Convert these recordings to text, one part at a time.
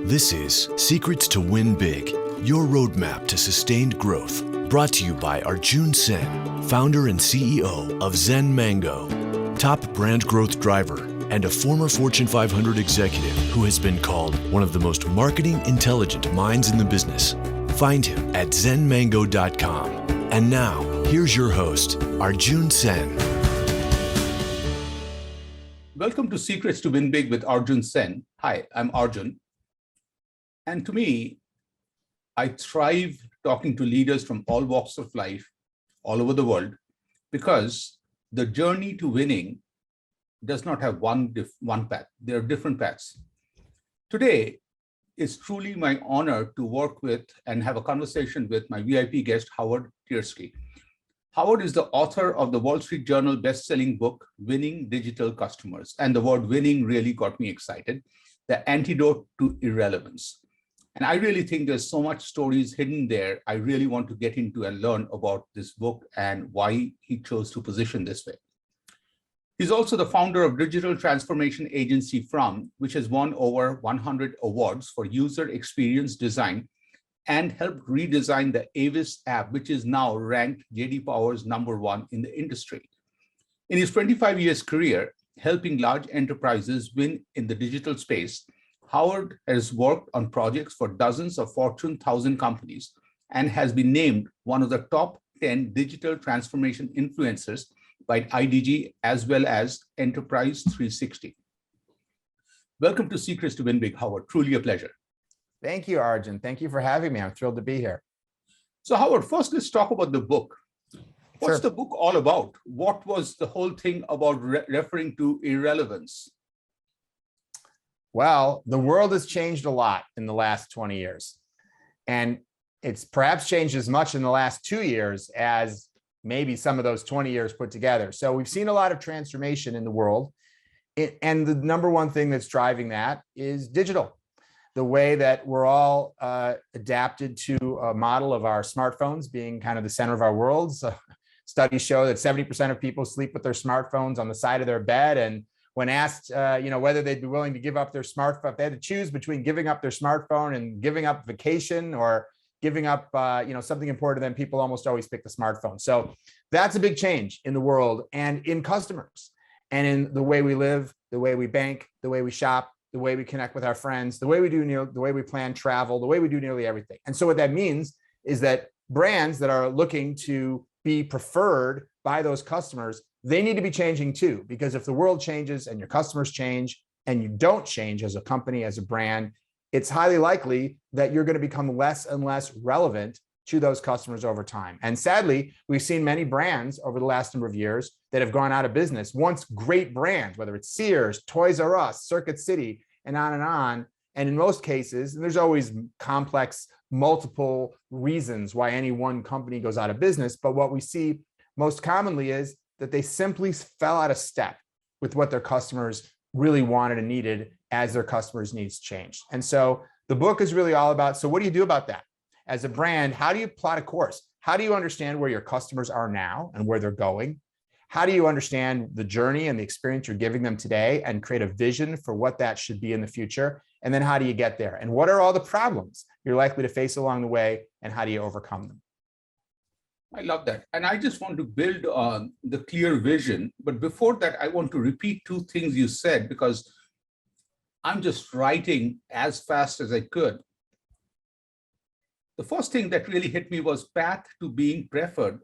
This is Secrets to Win Big, your roadmap to sustained growth. Brought to you by Arjun Sen, founder and CEO of Zen Mango, top brand growth driver, and a former Fortune 500 executive who has been called one of the most marketing intelligent minds in the business. Find him at zenmango.com. And now, here's your host, Arjun Sen. Welcome to Secrets to Win Big with Arjun Sen. Hi, I'm Arjun. And to me, I thrive talking to leaders from all walks of life, all over the world, because the journey to winning does not have one path. There are different paths. Today, it's truly my honor to work with and have a conversation with my VIP guest, Howard Tiersky. Howard is the author of the Wall Street Journal best-selling book, Winning Digital Customers. And the word winning really got me excited. The Antidote to Irrelevance. And I really think there's so much stories hidden there. I really want to get into and learn about this book and why he chose to position this way. He's also the founder of digital transformation agency From, which has won over 100 awards for user experience design and helped redesign the Avis app, which is now ranked J.D. Power's #1 in the industry. In his 25 years career, helping large enterprises win in the digital space, Howard has worked on projects for dozens of Fortune 1000 companies and has been named one of the top 10 digital transformation influencers by IDG as well as Enterprise 360. Welcome to Secrets to Win Big, Howard. Truly a pleasure. Thank you, Arjun. Thank you for having me. I'm thrilled to be here. So Howard, first let's talk about the book. What's the book all about? What was the whole thing about referring to irrelevance? Well, the world has changed a lot in the last 20 years. And it's perhaps changed as much in the last 2 years as maybe some of those 20 years put together. So we've seen a lot of transformation in the world. And the #1 thing that's driving that is digital. The way that we're all adapted to a model of our smartphones being kind of the center of our world. So studies show that 70% of people sleep with their smartphones on the side of their bed. And when asked, whether they'd be willing to give up their smartphone, if they had to choose between giving up their smartphone and giving up vacation or giving up, something important to them, people almost always pick the smartphone. So that's a big change in the world and in customers and in the way we live, the way we bank, the way we shop, the way we connect with our friends, the way we do, the way we plan travel, the way we do nearly everything. And so what that means is that brands that are looking to be preferred by those customers, they need to be changing too, because if the world changes and your customers change and you don't change as a company, as a brand, it's highly likely that you're going to become less and less relevant to those customers over time. And sadly, we've seen many brands over the last number of years that have gone out of business, once great brands, whether it's Sears, Toys R Us, Circuit City, and on and on. And in most cases, and there's always complex, multiple reasons why any one company goes out of business. But what we see most commonly is that they simply fell out of step with what their customers really wanted and needed as their customers' needs changed. And so the book is really all about, so what do you do about that? As a brand, how do you plot a course? How do you understand where your customers are now and where they're going? How do you understand the journey and the experience you're giving them today and create a vision for what that should be in the future? And then how do you get there? And what are all the problems you're likely to face along the way? And how do you overcome them? I love that. And I just want to build on the clear vision. But before that, I want to repeat 2 things you said, because I'm just writing as fast as I could. The first thing that really hit me was path to being preferred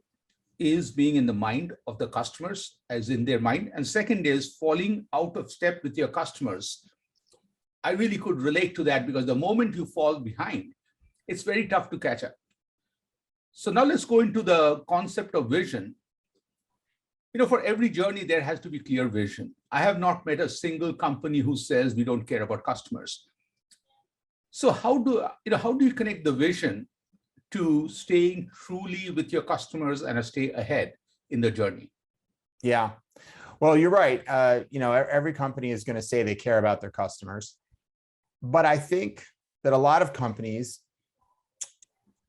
is being in the mind of the customers, as in their mind. And second is falling out of step with your customers. I really could relate to that, because the moment you fall behind, it's very tough to catch up. So now let's go into the concept of vision. For every journey, there has to be clear vision. I have not met a single company who says we don't care about customers. So how do you connect the vision to staying truly with your customers and stay ahead in the journey? Yeah, well, you're right. Every company is going to say they care about their customers. But I think that a lot of companies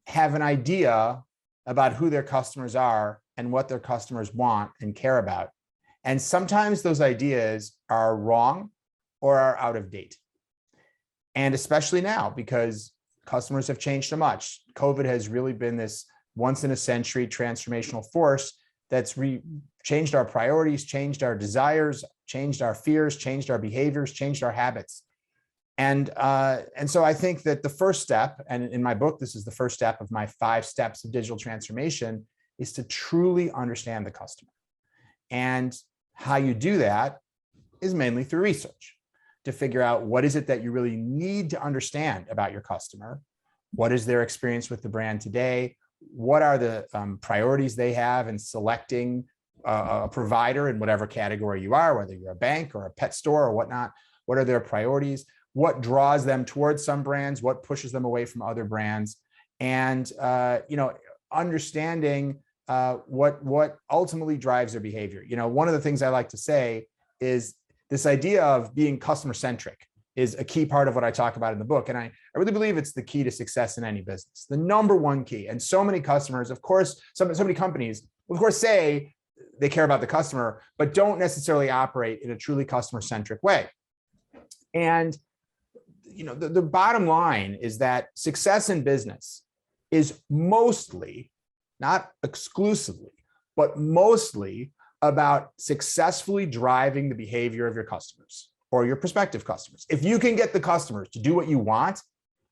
have an idea about who their customers are and what their customers want and care about. And sometimes those ideas are wrong or are out of date. And especially now, because customers have changed so much. COVID has really been this once in a century transformational force that's changed our priorities, changed our desires, changed our fears, changed our behaviors, changed our habits. And so I think that the first step, and in my book, this is the first step of my 5 steps of digital transformation, is to truly understand the customer. And how you do that is mainly through research, to figure out what is it that you really need to understand about your customer. What is their experience with the brand today? What are the priorities they have in selecting a provider in whatever category you are, whether you're a bank or a pet store or whatnot? What are their priorities? What draws them towards some brands? What pushes them away from other brands? And understanding what ultimately drives their behavior. One of the things I like to say is this idea of being customer centric is a key part of what I talk about in the book. And I really believe it's the key to success in any business, the number one key. And so many customers, of course, so many companies, of course, say they care about the customer, but don't necessarily operate in a truly customer centric way. And the bottom line is that success in business is mostly, not exclusively, but mostly about successfully driving the behavior of your customers or your prospective customers. If you can get the customers to do what you want,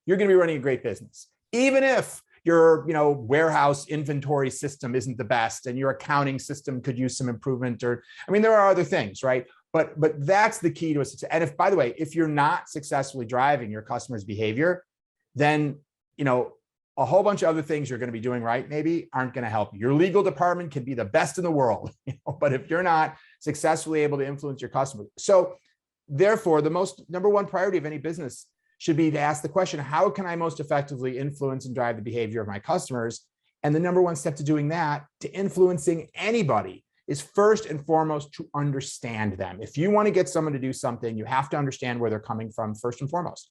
you're going to be running a great business. Even if your warehouse inventory system isn't the best and your accounting system could use some improvement, there are other things, right? But that's the key to a success. And by the way, if you're not successfully driving your customers' behavior, then a whole bunch of other things you're going to be doing right maybe aren't going to help you. Your legal department can be the best in the world, but if you're not successfully able to influence your customers. So therefore, the number one priority of any business should be to ask the question, how can I most effectively influence and drive the behavior of my customers? And the number one step to doing that, to influencing anybody, is first and foremost to understand them. If you want to get someone to do something, you have to understand where they're coming from first and foremost.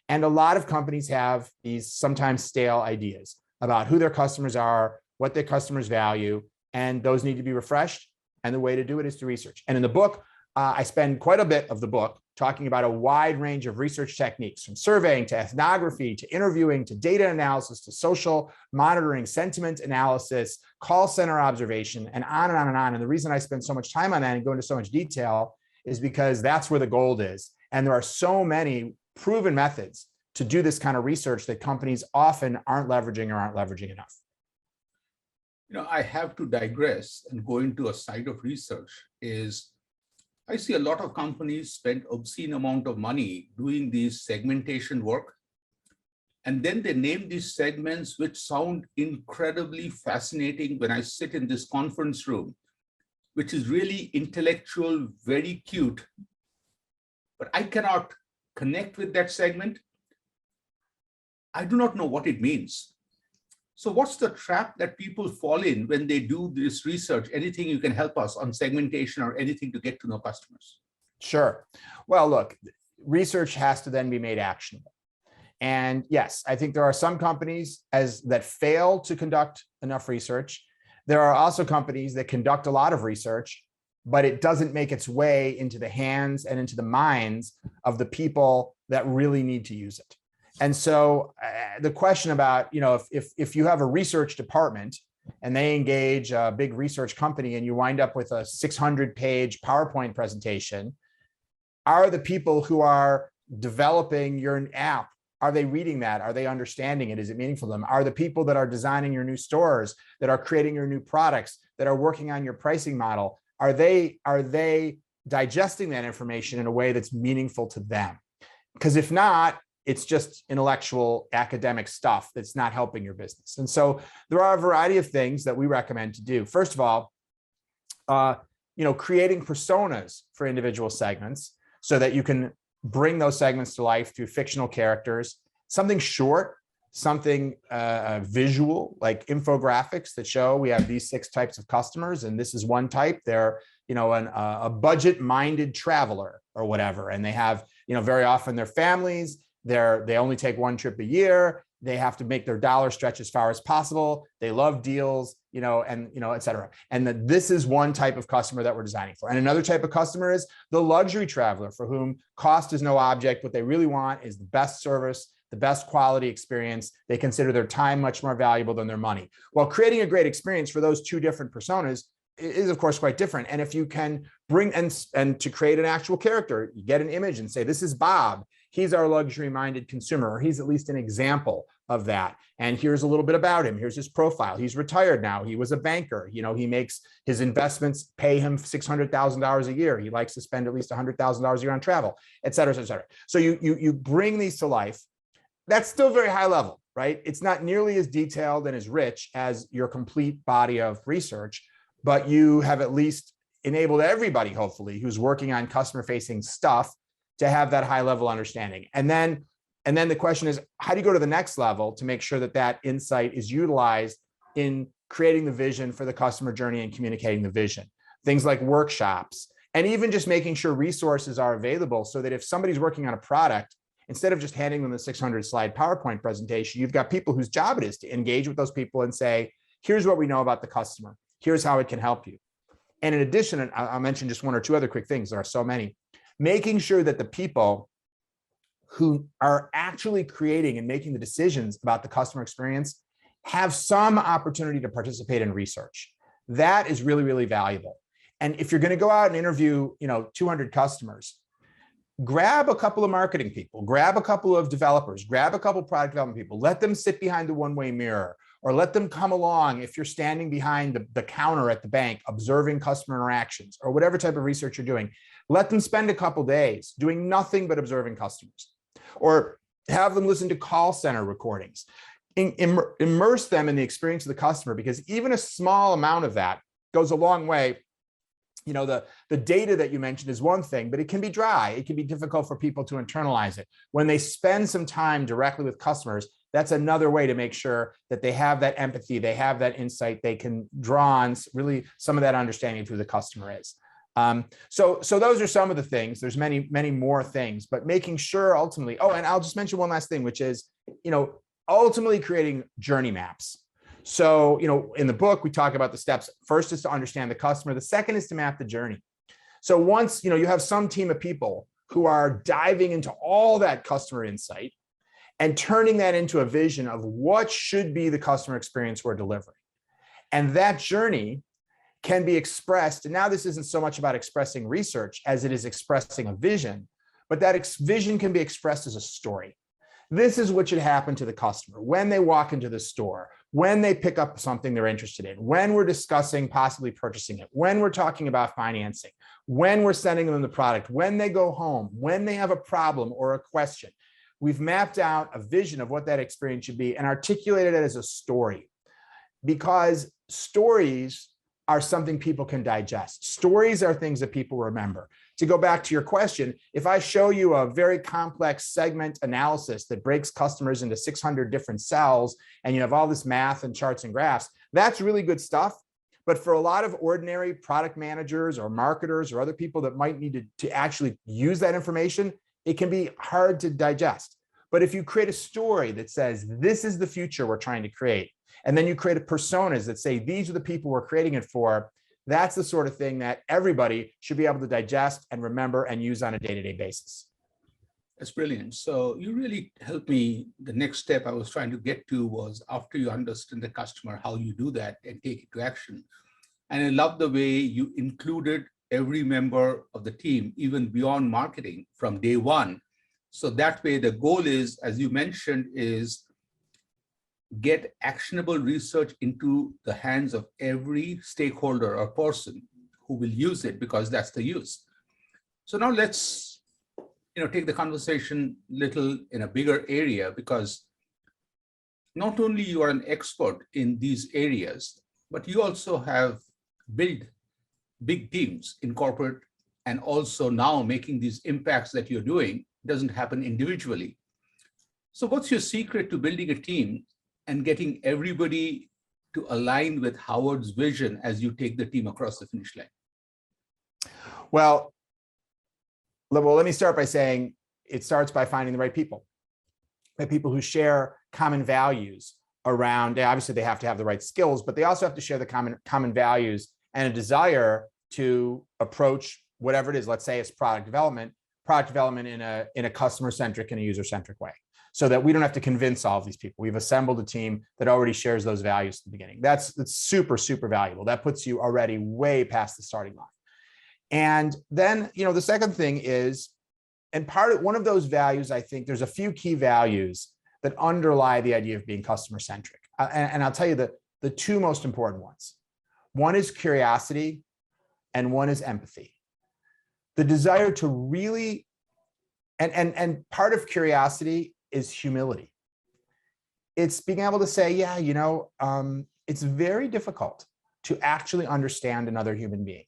And a lot of companies have these sometimes stale ideas about who their customers are, what their customers value, and those need to be refreshed. And the way to do it is to research. And in the book, I spend quite a bit of the book talking about a wide range of research techniques, from surveying to ethnography, to interviewing, to data analysis, to social monitoring, sentiment analysis, call center observation, and on and on and on. And the reason I spend so much time on that and go into so much detail is because that's where the gold is. And there are so many proven methods to do this kind of research that companies often aren't leveraging enough. I have to digress and go into a side of research. I see a lot of companies spend obscene amount of money doing these segmentation work. And then they name these segments, which sound incredibly fascinating when I sit in this conference room, which is really intellectual, very cute, but I cannot connect with that segment. I do not know what it means. So what's the trap that people fall in when they do this research? Anything you can help us on segmentation or anything to get to know customers? Sure. Well, look, research has to then be made actionable. And yes, I think there are some companies that fail to conduct enough research. There are also companies that conduct a lot of research, but it doesn't make its way into the hands and into the minds of the people that really need to use it. And so the question about, if you have a research department and they engage a big research company and you wind up with a 600-page PowerPoint presentation, are the people who are developing your app, are they reading that? Are they understanding it? Is it meaningful to them? Are the people that are designing your new stores, that are creating your new products, that are working on your pricing model, are they digesting that information in a way that's meaningful to them? Because if not, it's just intellectual academic stuff that's not helping your business. And so there are a variety of things that we recommend to do. First of all, creating personas for individual segments so that you can bring those segments to life through fictional characters, something short, something visual, like infographics that show we have these 6 types of customers, and this is one type. They're a budget-minded traveler or whatever, and they have very often their families. They only take one trip a year. They have to make their dollar stretch as far as possible. They love deals, and, et cetera. And that this is one type of customer that we're designing for. And another type of customer is the luxury traveler, for whom cost is no object. What they really want is the best service, the best quality experience. They consider their time much more valuable than their money. Well, creating a great experience for those two different personas is, of course, quite different. And if you can bring and to create an actual character, you get an image and say, this is Bob. He's our luxury-minded consumer, or he's at least an example of that. And here's a little bit about him. Here's his profile. He's retired now. He was a banker. He makes his investments pay him $600,000 a year. He likes to spend at least $100,000 a year on travel, et cetera, et cetera. So you bring these to life. That's still very high level, right? It's not nearly as detailed and as rich as your complete body of research, but you have at least enabled everybody, hopefully, who's working on customer-facing stuff to have that high level understanding. And then the question is, how do you go to the next level to make sure that that insight is utilized in creating the vision for the customer journey and communicating the vision? Things like workshops, and even just making sure resources are available so that if somebody's working on a product, instead of just handing them the 600 slide PowerPoint presentation, you've got people whose job it is to engage with those people and say, here's what we know about the customer. Here's how it can help you. And in addition, and I'll mention just one or two other quick things, there are so many, making sure that the people who are actually creating and making the decisions about the customer experience have some opportunity to participate in research. That is really, really valuable. And if you're going to go out and interview, 200 customers, grab a couple of marketing people, grab a couple of developers, grab a couple of product development people, let them sit behind the one-way mirror, or let them come along if you're standing behind the counter at the bank, observing customer interactions, or whatever type of research you're doing. Let them spend a couple days doing nothing but observing customers, or have them listen to call center recordings. Immerse them in the experience of the customer, because even a small amount of that goes a long way. The data that you mentioned is one thing, but it can be dry. It can be difficult for people to internalize it. When they spend some time directly with customers, that's another way to make sure that they have that empathy, they have that insight, they can draw on really some of that understanding of who the customer is. So those are some of the things. There's many, many more things, but making sure ultimately, and I'll just mention one last thing, which is, ultimately creating journey maps. So, in the book, we talk about the steps. First is to understand the customer. The second is to map the journey. So once, you have some team of people who are diving into all that customer insight and turning that into a vision of what should be the customer experience we're delivering. And that journey can be expressed. And now this isn't so much about expressing research as it is expressing a vision, but that vision can be expressed as a story. This is what should happen to the customer when they walk into the store, when they pick up something they're interested in, when we're discussing possibly purchasing it, when we're talking about financing, when we're sending them the product, when they go home, when they have a problem or a question. We've mapped out a vision of what that experience should be and articulated it as a story, because stories are something people can digest. Stories are things that people remember. To go back to your question, if I show you a very complex segment analysis that breaks customers into 600 different cells, and you have all this math and charts and graphs, that's really good stuff. But for a lot of ordinary product managers or marketers or other people that might need to actually use that information, it can be hard to digest. But if you create a story that says, this is the future we're trying to create, and then you create personas that say, these are the people we're creating it for, that's the sort of thing that everybody should be able to digest and remember and use on a day-to-day basis. That's brilliant. So you really helped me. The next step I was trying to get to was, after you understand the customer, how you do that and take it to action. And I love the way you included every member of the team, even beyond marketing, from day one. So that way the goal is, as you mentioned, is get actionable research into the hands of every stakeholder or person who will use it, because that's the use. So now let's take the conversation little in a bigger area, because not only you are an expert in these areas, but you also have built big teams in corporate, and also now making these impacts that you're doing doesn't happen individually. So what's your secret to building a team and getting everybody to align with Howard's vision as you take the team across the finish line? Well, let me start by saying it starts by finding the right people. by people who share common values around, obviously they have to have the right skills, but they also have to share the common values and a desire to approach whatever it is. Let's say it's product development in a customer-centric and a user-centric way, so that we don't have to convince all of these people. We've assembled a team that already shares those values at the beginning. That's super, super valuable. That puts you already way past the starting line. And then, the second thing is, and one of those values, I think there's a few key values that underlie the idea of being customer-centric. And I'll tell you the two most important ones. One is curiosity and one is empathy. The desire to really, and part of curiosity is humility. It's being able to say, yeah, it's very difficult to actually understand another human being,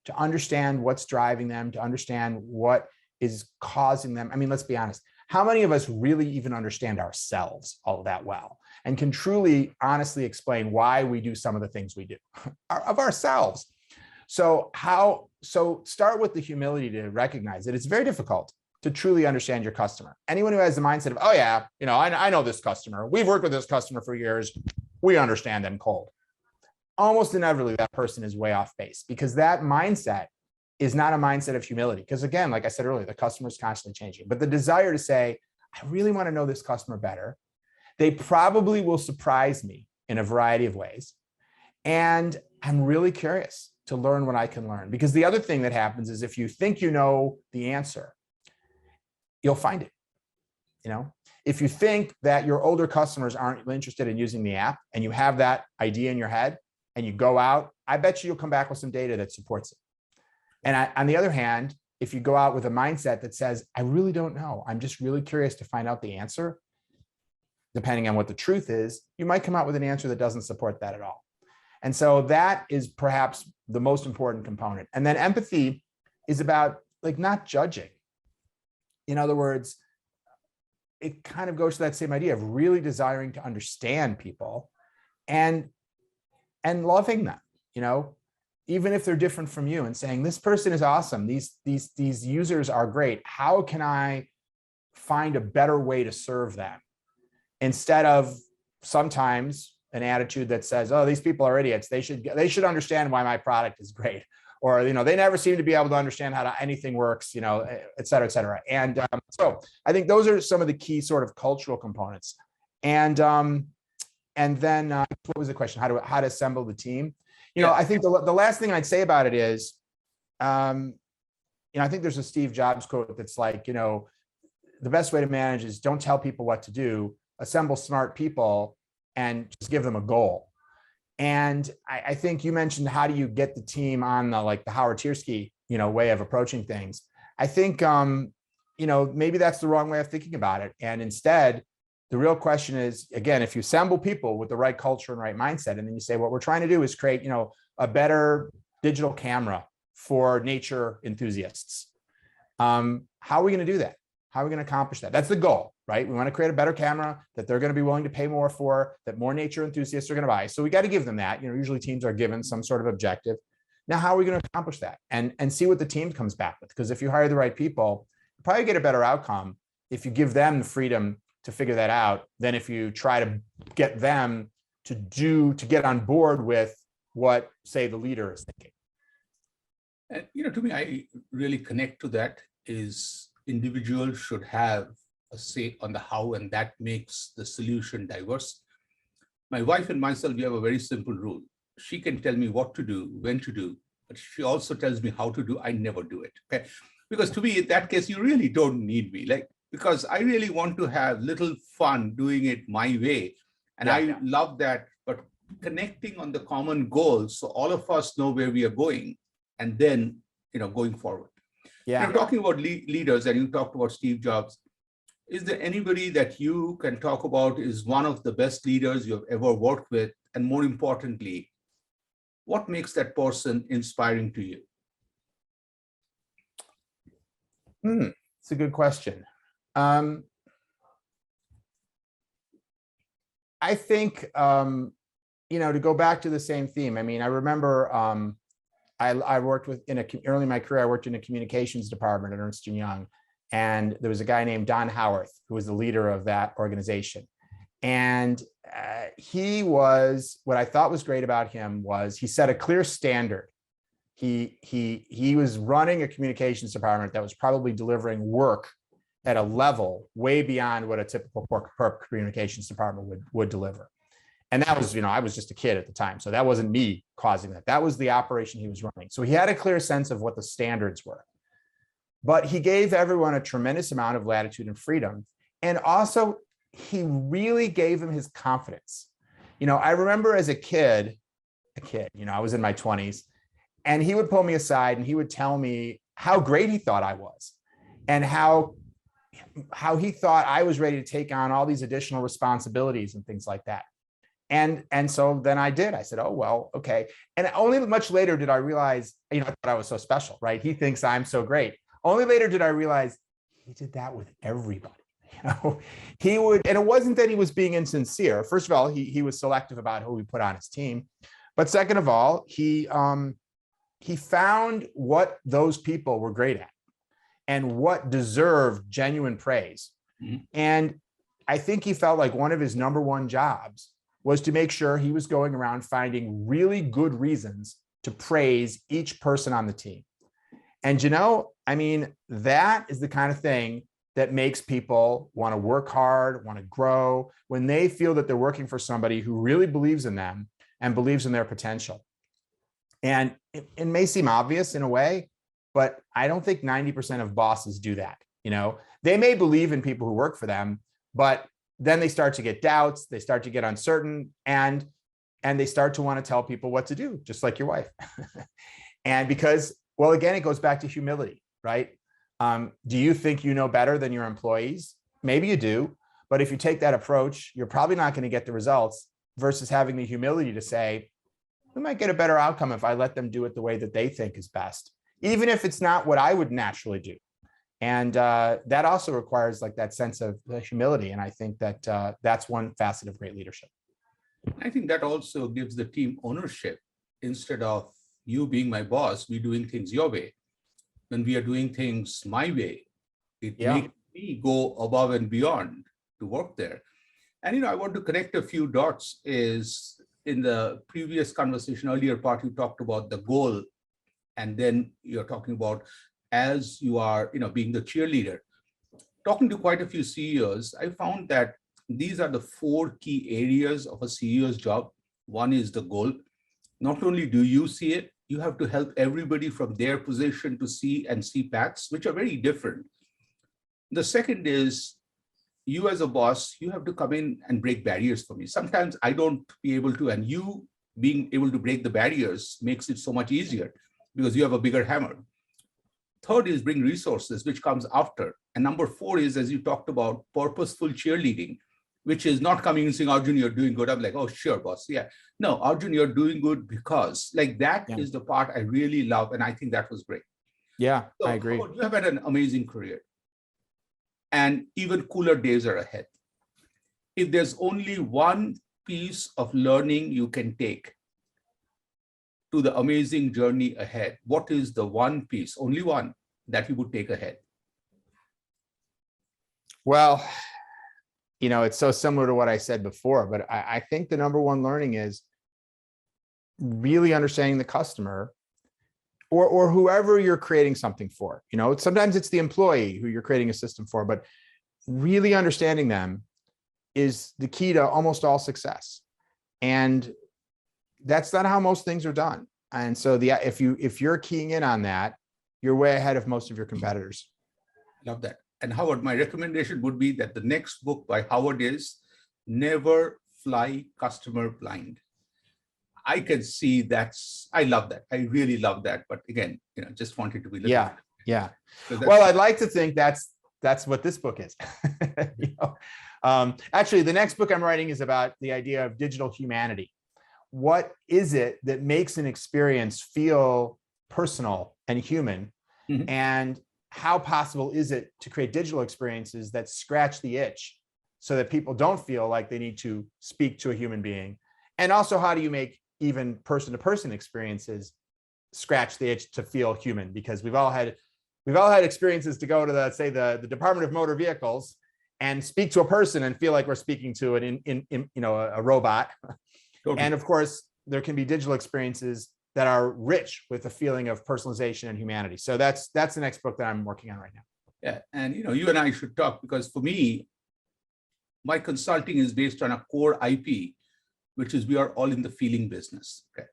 to understand what's driving them, to understand what is causing them. I mean, let's be honest. How many of us really even understand ourselves all that well and can truly, honestly explain why we do some of the things we do of ourselves? So start with the humility to recognize that it's very difficult to truly understand your customer. Anyone who has the mindset of, oh yeah, I know this customer. We've worked with this customer for years. We understand them cold. Almost inevitably, that person is way off base, because that mindset is not a mindset of humility. Because again, like I said earlier, the customer is constantly changing. But the desire to say, I really want to know this customer better. They probably will surprise me in a variety of ways. And I'm really curious to learn what I can learn. Because the other thing that happens is, if you think you know the answer, you'll find it. If you think that your older customers aren't interested in using the app and you have that idea in your head and you go out, I bet you'll come back with some data that supports it. And on the other hand, if you go out with a mindset that says, I really don't know, I'm just really curious to find out the answer, depending on what the truth is, you might come out with an answer that doesn't support that at all. And so that is perhaps the most important component. And then empathy is about not judging. In other words, it kind of goes to that same idea of really desiring to understand people and loving them, even if they're different from you, and saying, this person is awesome. These users are great. How can I find a better way to serve them? Instead of sometimes an attitude that says, oh, these people are idiots. They should understand why my product is great. Or, they never seem to be able to understand how anything works, et cetera, et cetera. And so I think those are some of the key sort of cultural components. And then what was the question? How to assemble the team? I think the last thing I'd say about it is, I think there's a Steve Jobs quote that's like, the best way to manage is don't tell people what to do, assemble smart people and just give them a goal. And I think you mentioned, how do you get the team on the Howard Tiersky, way of approaching things? I think, maybe that's the wrong way of thinking about it. And instead, the real question is, again, if you assemble people with the right culture and right mindset, and then you say, what we're trying to do is create, a better digital camera for nature enthusiasts. How are we going to do that? How are we going to accomplish that? That's the goal, right? We want to create a better camera that they're going to be willing to pay more for, that more nature enthusiasts are going to buy. So we got to give them that. Usually teams are given some sort of objective. Now, how are we going to accomplish that? And see what the team comes back with. Because if you hire the right people, you probably get a better outcome if you give them the freedom to figure that out than if you try to get them to get on board with what, say, the leader is thinking. And to me, I really connect to that is individuals should have a say on the how, and that makes the solution diverse. My wife and myself, we have a very simple rule. She can tell me what to do, when to do, but she also tells me how to do. I never do it. Okay, because to me, in that case, you really don't need me. Because I really want to have little fun doing it my way. And I love that, but connecting on the common goals so all of us know where we are going, and then, going forward. Yeah. Talking about leaders, and you talked about Steve Jobs, is there anybody that you can talk about is one of the best leaders you've ever worked with? And more importantly, what makes that person inspiring to you? It's a good question. I think, to go back to the same theme, I remember I worked early in my career, I worked in a communications department at Ernst & Young. And there was a guy named Don Howarth, who was the leader of that organization. And he was, what I thought was great about him was he set a clear standard. He was running a communications department that was probably delivering work at a level way beyond what a typical corporate communications department would deliver. And that was, I was just a kid at the time. So that wasn't me causing that. That was the operation he was running. So he had a clear sense of what the standards were. But he gave everyone a tremendous amount of latitude and freedom. And also, he really gave them his confidence. I remember as a kid, I was in my 20s, and he would pull me aside and he would tell me how great he thought I was and how he thought I was ready to take on all these additional responsibilities and things like that. And so then I did. I said, oh, well, okay. And only much later did I realize, I thought I was so special, right? He thinks I'm so great. Only later did I realize he did that with everybody. He would, and it wasn't that he was being insincere. First of all, he was selective about who he put on his team. But second of all, he found what those people were great at and what deserved genuine praise. Mm-hmm. And I think he felt like one of his number one jobs was to make sure he was going around finding really good reasons to praise each person on the team. And, that is the kind of thing that makes people want to work hard, want to grow, when they feel that they're working for somebody who really believes in them and believes in their potential. And it may seem obvious in a way, but I don't think 90% of bosses do that. They may believe in people who work for them, but then they start to get doubts, they start to get uncertain, and they start to want to tell people what to do, just like your wife. And because, well, again, it goes back to humility, right? Do you think you know better than your employees? Maybe you do, but if you take that approach, you're probably not going to get the results versus having the humility to say, we might get a better outcome if I let them do it the way that they think is best, even if it's not what I would naturally do. And that also requires like that sense of humility. And I think that that's one facet of great leadership. I think that also gives the team ownership. Instead of you being my boss, we doing things your way. When we are doing things my way, it makes me go above and beyond to work there. And, I want to connect a few dots. Is in the previous conversation, earlier part, you talked about the goal. And then you're talking about as you are, being the cheerleader. Talking to quite a few CEOs, I found that these are the 4 key areas of a CEO's job. One is the goal. Not only do you see it, you have to help everybody from their position to see paths, which are very different. The second is you as a boss, you have to come in and break barriers for me. Sometimes I don't be able to, and you being able to break the barriers makes it so much easier because you have a bigger hammer. Third is bring resources, which comes after. And number 4 is, as you talked about, purposeful cheerleading, which is not coming and saying, Arjun, you're doing good. I'm like, oh, sure, boss. Yeah. No, Arjun, you're doing good because that is the part I really love. And I think that was great. Yeah, so, I agree. You have had an amazing career and even cooler days are ahead. If there's only one piece of learning you can take to the amazing journey ahead, what is the one piece, only one, that you would take ahead? Well, it's so similar to what I said before, but I think the number one learning is really understanding the customer or whoever you're creating something for. Sometimes it's the employee who you're creating a system for, but really understanding them is the key to almost all success. And that's not how most things are done. And so if you're keying in on that, you're way ahead of most of your competitors. Love that. And Howard, my recommendation would be that the next book by Howard is Never Fly Customer Blind. I can see I love that. I really love that. But again, just wanted to be. Yeah. So well, I'd like to think that's what this book is. Actually, the next book I'm writing is about the idea of digital humanity. What is it that makes an experience feel personal and human? Mm-hmm. And how possible is it to create digital experiences that scratch the itch so that people don't feel like they need to speak to a human being? And also, how do you make even person-to-person experiences scratch the itch to feel human? Because we've all had we've all had experiences to go to the, say, the Department of Motor Vehicles and speak to a person and feel like we're speaking to a robot. Totally. And of course, there can be digital experiences that are rich with a feeling of personalization and humanity. So that's the next book that I'm working on right now. Yeah, and you and I should talk, because for me, my consulting is based on a core IP, which is we are all in the feeling business. Okay,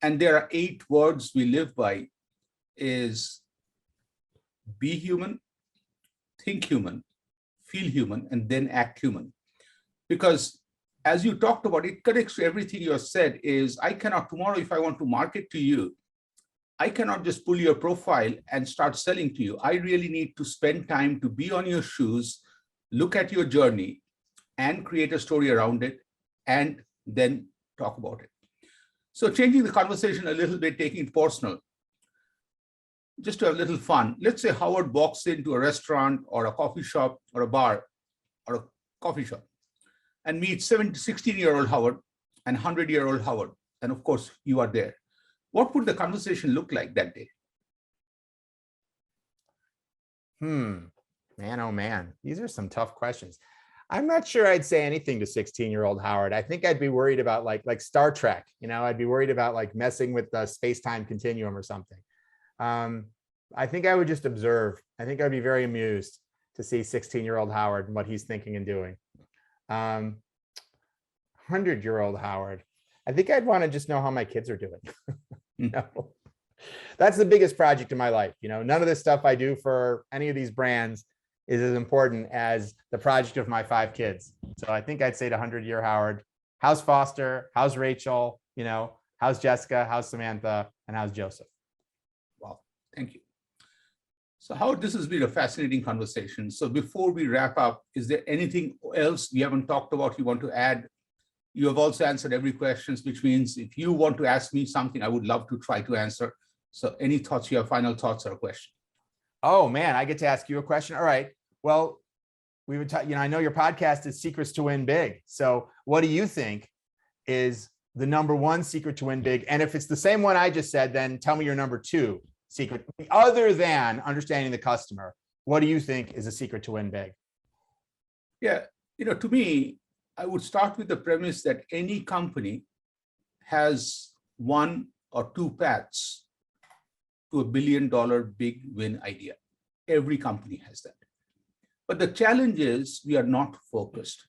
and there are 8 words we live by: is be human, think human, feel human, and then act human. Because as you talked about, it connects to everything you have said. Is I cannot tomorrow, if I want to market to you, I cannot just pull your profile and start selling to you. I really need to spend time to be on your shoes, look at your journey, and create a story around it, and then talk about it. So changing the conversation a little bit, taking it personal, just to have a little fun. Let's say Howard walks into a restaurant or a coffee shop or a bar or a coffee shop and meets 16-year-old Howard and 100-year-old Howard. And of course, you are there. What would the conversation look like that day? Man, oh man, these are some tough questions. I'm not sure I'd say anything to 16-year-old Howard. I think I'd be worried about like Star Trek. I'd be worried about like messing with the space-time continuum or something. I think I would just observe. I think I'd be very amused to see 16-year-old Howard and what he's thinking and doing. 100-year-old Howard, I think I'd want to just know how my kids are doing. That's the biggest project in my life. None of this stuff I do for any of these brands is as important as the project of my 5 kids. So I think I'd say to 100-year Howard, how's Foster? How's Rachel? How's Jessica? How's Samantha? And how's Joseph? Wow, thank you. So Howard, this has been a fascinating conversation. So before we wrap up, is there anything else we haven't talked about you want to add? You have also answered every question, which means if you want to ask me something, I would love to try to answer. So any thoughts, your final thoughts or a question? Oh man, I get to ask you a question. All right. Well, we would talk, I know your podcast is Secrets to Win Big. So what do you think is the #1 secret to win big? And if it's the same one I just said, then tell me your #2 secret. Other than understanding the customer, what do you think is a secret to win big? Yeah, to me, I would start with the premise that any company has 1 or 2 paths to a $1 billion big win idea. Every company has that. But the challenge is we are not focused.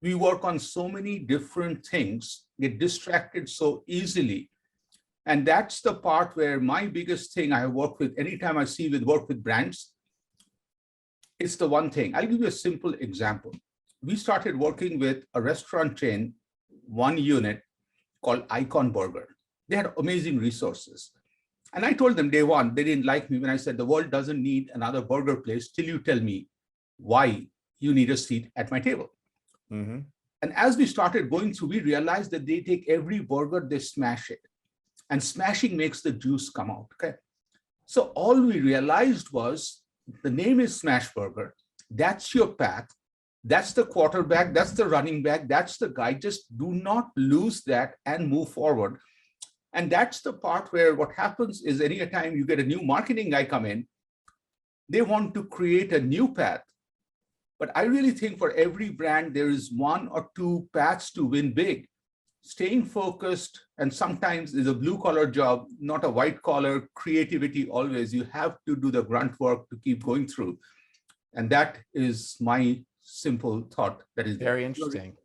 We work on so many different things, get distracted so easily. And that's the part where my biggest thing I work with, anytime I see work with brands, it's the one thing. I'll give you a simple example. We started working with a restaurant chain, 1 unit called Icon Burger. They had amazing resources. And I told them day one, they didn't like me when I said, the world doesn't need another burger place till you tell me why you need a seat at my table. Mm-hmm. And as we started going through, we realized that they take every burger, they smash it. And smashing makes the juice come out, okay? So all we realized was the name is Smash Burger. That's your path. That's the quarterback. That's the running back. That's the guy. Just do not lose that and move forward. And that's the part where what happens is any time you get a new marketing guy come in, they want to create a new path. But I really think for every brand, there is 1 or 2 paths to win big. Staying focused, and sometimes is a blue collar job, not a white collar creativity always. You have to do the grunt work to keep going through. And that is my simple thought. That is very interesting.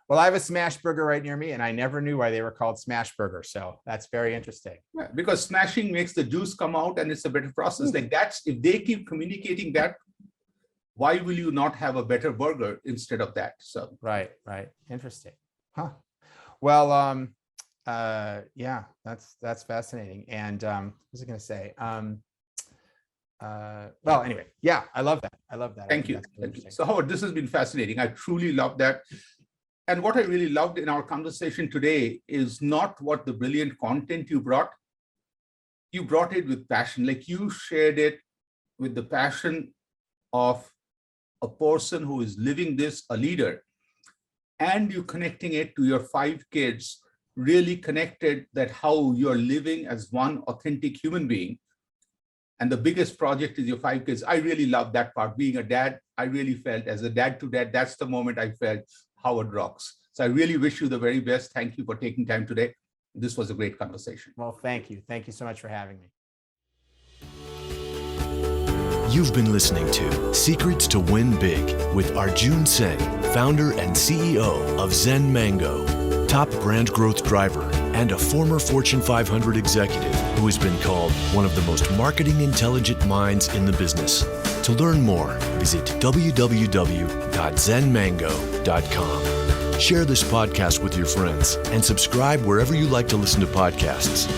Well, I have a Smash Burger right near me, and I never knew why they were called Smash Burger. So that's very interesting. Yeah, because smashing makes the juice come out, and it's a better process. Like that's, if they keep communicating that, why will you not have a better burger instead of that? So right. Interesting. Huh. Well, yeah, that's fascinating. And what was I going to say? Well, anyway, yeah, I love that. Thank you. So Howard, this has been fascinating. I truly love that. And what I really loved in our conversation today is not what the brilliant content you brought. You brought it with passion, like you shared it with the passion of a person who is living this, a leader, and you connecting it to your 5 kids, really connected that how you're living as one authentic human being. And the biggest project is your 5 kids. I really love that part. Being a dad, I really felt as a dad to dad, that's the moment I felt Howard rocks. So I really wish you the very best. Thank you for taking time today. This was a great conversation. Well, thank you. Thank you so much for having me. You've been listening to Secrets to Win Big with Arjun Sen, founder and CEO of Zen Mango, top brand growth driver, and a former Fortune 500 executive who has been called one of the most marketing intelligent minds in the business. To learn more, visit www.zenmango.com. Share this podcast with your friends and subscribe wherever you like to listen to podcasts.